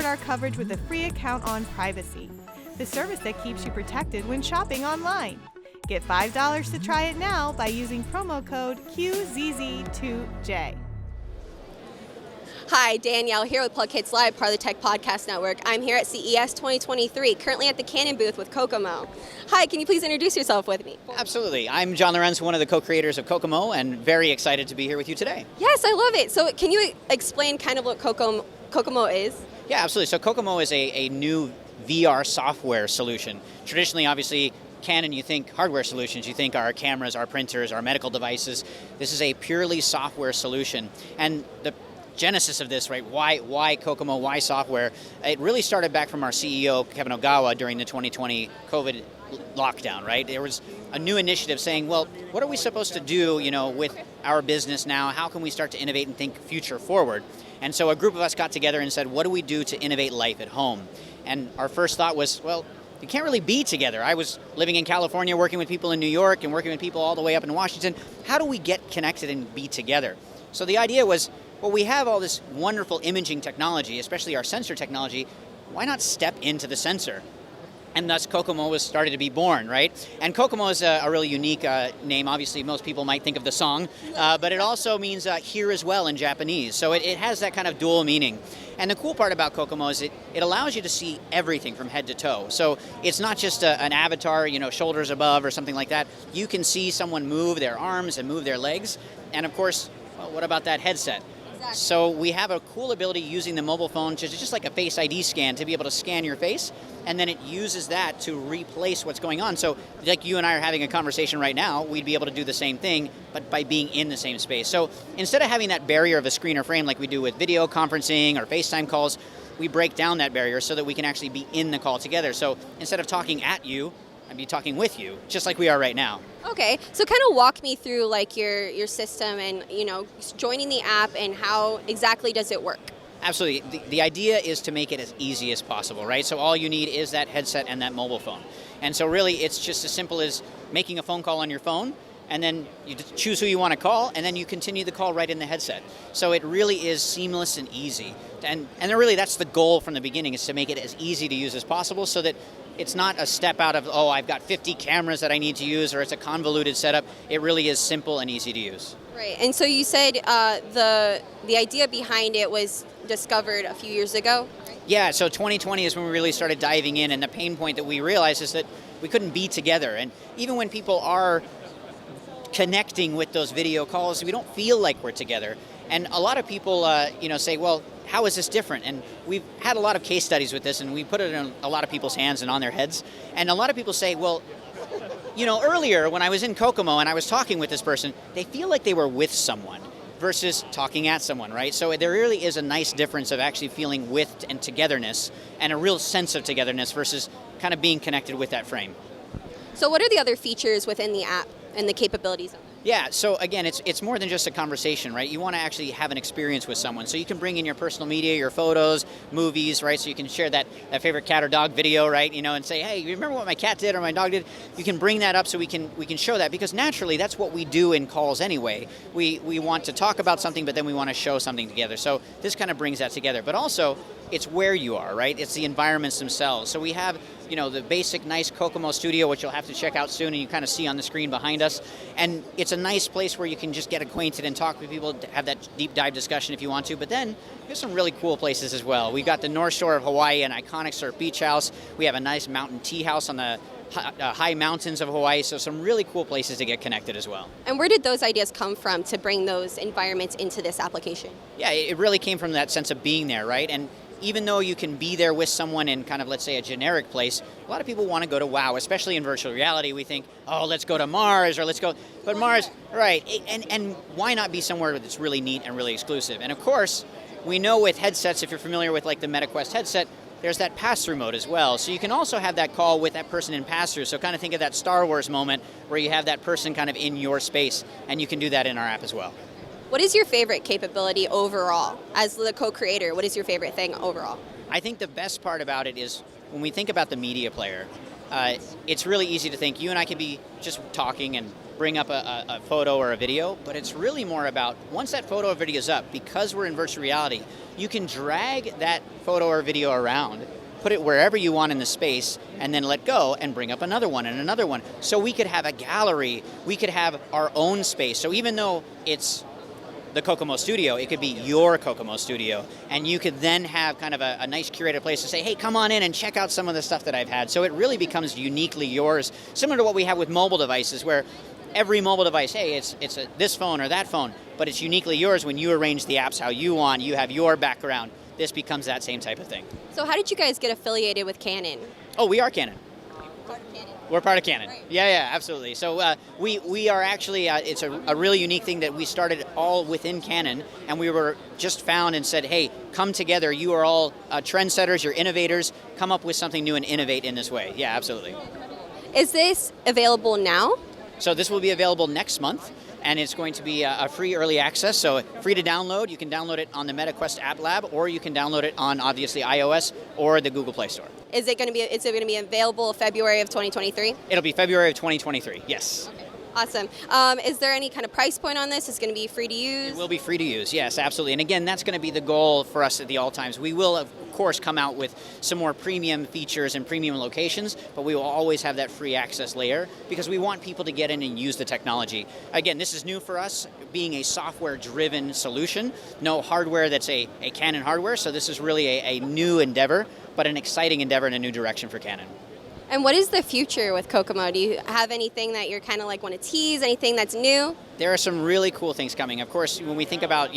support our coverage with a free account on Privacy, the service that keeps you protected when shopping online. Get $5 to try it now by using promo code QZZ2J. Hi, Danielle here with PLUGHITZ Live, part of the Tech Podcast Network. I'm here at CES 2023, currently at the Canon booth with Kokomo. Hi, can you please introduce yourself with me? Absolutely. I'm John Lorenz, one of the co-creators of Kokomo, and very excited to be here with you today. Yes, I love it. So can you explain kind of what Kokomo is? Yeah, absolutely. So Kokomo is a new VR software solution. Traditionally, obviously, Canon, you think hardware solutions, you think our cameras, our printers, our medical devices. This is a purely software solution. And the genesis of this, right? Why Kokomo? Why software? It really started back from our CEO Kevin Ogawa during the 2020 COVID lockdown, right? There was a new initiative saying, well, what are we supposed to do, with our business now? How can we start to innovate and think future forward? And so a group of us got together and said, what do we do to innovate life at home? And our first thought was, well, you can't really be together. I was living in California, working with people in New York and working with people all the way up in Washington. How do we get connected and be together? So the idea was, well, we have all this wonderful imaging technology, especially our sensor technology. Why not step into the sensor? And thus Kokomo was started to be born, right? And Kokomo is a really unique name. Obviously, most people might think of the song, but it also means here as well in Japanese. So it has that kind of dual meaning. And the cool part about Kokomo is it allows you to see everything from head to toe. So it's not just an avatar, shoulders above or something like that. You can see someone move their arms and move their legs. And of course, well, what about that headset? So we have a cool ability using the mobile phone, just like a Face ID scan, to be able to scan your face, and then it uses that to replace what's going on. So like you and I are having a conversation right now, we'd be able to do the same thing, but by being in the same space. So instead of having that barrier of a screen or frame like we do with video conferencing or FaceTime calls, we break down that barrier so that we can actually be in the call together. So instead of talking at you, I'd be talking with you, just like we are right now. Okay, so kind of walk me through like your system and joining the app and how exactly does it work? Absolutely. The idea is to make it as easy as possible, right? So all you need is that headset and that mobile phone. And so really it's just as simple as making a phone call on your phone, and then you choose who you want to call, and then you continue the call right in the headset. So it really is seamless and easy. And really that's the goal from the beginning, is to make it as easy to use as possible so that it's not a step out of, I've got 50 cameras that I need to use, or it's a convoluted setup. It really is simple and easy to use. Right, and so you said the idea behind it was discovered a few years ago? Yeah, so 2020 is when we really started diving in, and the pain point that we realized is that we couldn't be together. And even when people are connecting with those video calls, we don't feel like we're together. And a lot of people, say, well, how is this different? And we've had a lot of case studies with this, and we put it in a lot of people's hands and on their heads. And a lot of people say, well, earlier when I was in Kokomo and I was talking with this person, they feel like they were with someone versus talking at someone, right? So there really is a nice difference of actually feeling with and togetherness, and a real sense of togetherness versus kind of being connected with that frame. So what are the other features within the app and the capabilities of it? Yeah, so again, it's more than just a conversation, right? You want to actually have an experience with someone. So you can bring in your personal media, your photos, movies, right? So you can share that favorite cat or dog video, right? And say, hey, you remember what my cat did or my dog did? You can bring that up so we can show that, because naturally that's what we do in calls anyway. We want to talk about something, but then we want to show something together. So this kind of brings that together. But also, it's where you are, right? It's the environments themselves. So we have, the basic nice Kokomo studio, which you'll have to check out soon, and you kind of see on the screen behind us. And it's a nice place where you can just get acquainted and talk with people, have that deep dive discussion if you want to. But then there's some really cool places as well. We've got the North Shore of Hawaii, an iconic surf beach house. We have a nice mountain tea house on the high mountains of Hawaii, so some really cool places to get connected as well. And where did those ideas come from to bring those environments into this application? Yeah, it really came from that sense of being there, right? And even though you can be there with someone in kind of, let's say, a generic place, a lot of people want to go to WOW, especially in virtual reality. We think, let's go to Mars, or let's go, but Mars, right, and why not be somewhere that's really neat and really exclusive? And of course, we know with headsets, if you're familiar with like the MetaQuest headset, there's that pass-through mode as well. So you can also have that call with that person in pass-through. So kind of think of that Star Wars moment where you have that person kind of in your space, and you can do that in our app as well. What is your favorite capability overall? As the co-creator, what is your favorite thing overall? I think the best part about it is when we think about the media player, it's really easy to think you and I could be just talking and bring up a photo or a video, but it's really more about once that photo or video is up, because we're in virtual reality, you can drag that photo or video around, put it wherever you want in the space, and then let go and bring up another one and another one. So we could have a gallery, we could have our own space. So even though it's the Kokomo studio, it could be your Kokomo studio, and you could then have kind of a nice curated place to say, hey, come on in and check out some of the stuff that I've had. So it really becomes uniquely yours, similar to what we have with mobile devices, where every mobile device, hey, it's this phone or that phone, but it's uniquely yours when you arrange the apps how you want, you have your background. This becomes that same type of thing. So how did you guys get affiliated with Canon? Oh, we are Canon. Part of Canon. We're part of Canon. Right. Yeah, absolutely. So we are actually, it's a really unique thing that we started all within Canon, and we were just found and said, hey, come together. You are all trendsetters, you're innovators. Come up with something new and innovate in this way. Yeah, absolutely. Is this available now? So this will be available next month, and it's going to be a free early access, so free to download. You can download it on the MetaQuest App Lab, or you can download it on, obviously, iOS or the Google Play Store. Is it going to be available February of 2023? It'll be February of 2023, yes. Okay. Awesome. Is there any kind of price point on this? Is it going to be free to use? It will be free to use, yes, absolutely. And again, that's going to be the goal for us at the All Times. We will, of course, come out with some more premium features and premium locations, but we will always have that free access layer because we want people to get in and use the technology. Again, this is new for us, being a software-driven solution. No hardware that's a Canon hardware, so this is really a new endeavor, but an exciting endeavor in a new direction for Canon. And what is the future with Kokomo? Do you have anything that you're kind of like want to tease, anything that's new? There are some really cool things coming. Of course, when we think about,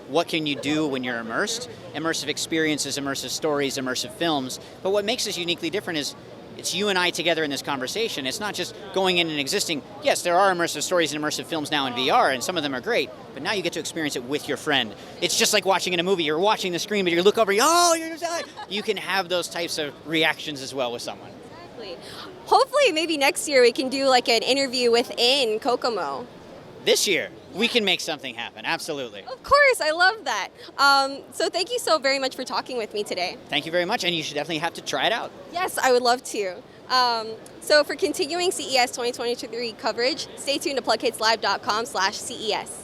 what can you do when you're immersed? Immersive experiences, immersive stories, immersive films. But what makes us uniquely different is it's you and I together in this conversation. It's not just going in and existing. Yes, there are immersive stories and immersive films now in VR, and some of them are great, but now you get to experience it with your friend. It's just like watching in a movie. You're watching the screen, but you look over, you can have those types of reactions as well with someone. Hopefully, maybe next year we can do like an interview within Kokomo. This year, we can make something happen, absolutely. Of course, I love that. So thank you so very much for talking with me today. Thank you very much, and you should definitely have to try it out. Yes, I would love to. So for continuing CES 2023 coverage, stay tuned to PLUGHITZlive.com/CES.